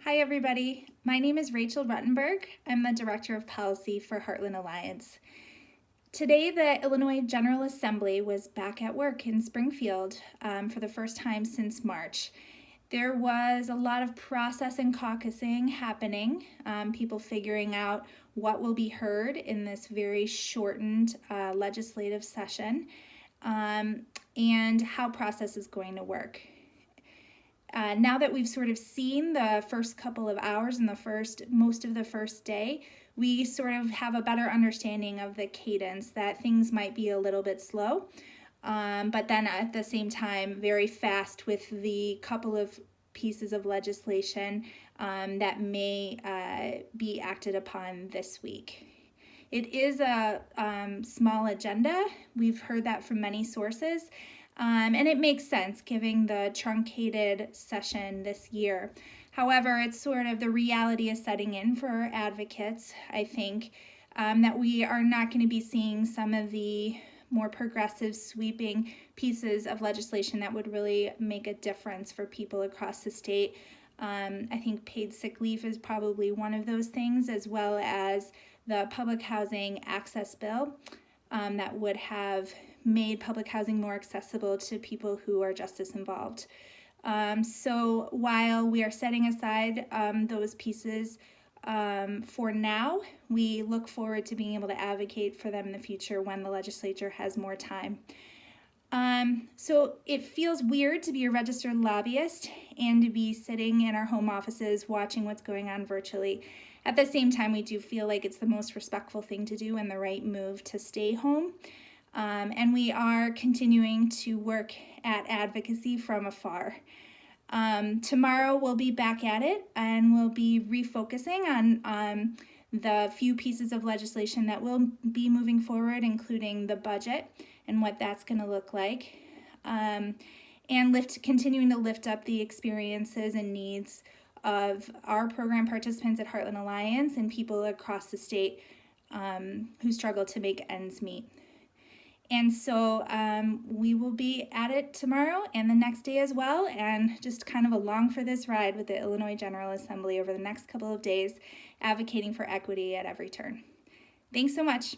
Hi everybody, my name is Rachel Ruttenberg. I'm the Director of Policy for Heartland Alliance. Today the Illinois General Assembly was back at work in Springfield for the first time since March. There was a lot of process and caucusing happening, people figuring out what will be heard in this very shortened legislative session and how process is going to work. Now that we've sort of seen the first couple of hours and most of the first day, we sort of have a better understanding of the cadence, that things might be a little bit slow, but then at the same time very fast with the couple of pieces of legislation that may be acted upon this week. It is a small agenda. We've heard that from many sources. And it makes sense given the truncated session this year. However, it's sort of the reality is setting in for advocates, I think, that we are not going to be seeing some of the more progressive, sweeping pieces of legislation that would really make a difference for people across the state. I think paid sick leave is probably one of those things, as well as the public housing access bill that would have made public housing more accessible to people who are justice involved. So while we are setting aside those pieces for now, we look forward to being able to advocate for them in the future when the legislature has more time. So it feels weird to be a registered lobbyist and to be sitting in our home offices watching what's going on virtually. At the same time, we do feel like it's the most respectful thing to do and the right move to stay home. And we are continuing to work at advocacy from afar. Tomorrow we'll be back at it and we'll be refocusing on the few pieces of legislation that will be moving forward, including the budget and what that's going to look like, and continuing to lift up the experiences and needs of our program participants at Heartland Alliance and people across the state who struggle to make ends meet. And so we will be at it tomorrow and the next day as well, and just kind of along for this ride with the Illinois General Assembly over the next couple of days, advocating for equity at every turn. Thanks so much.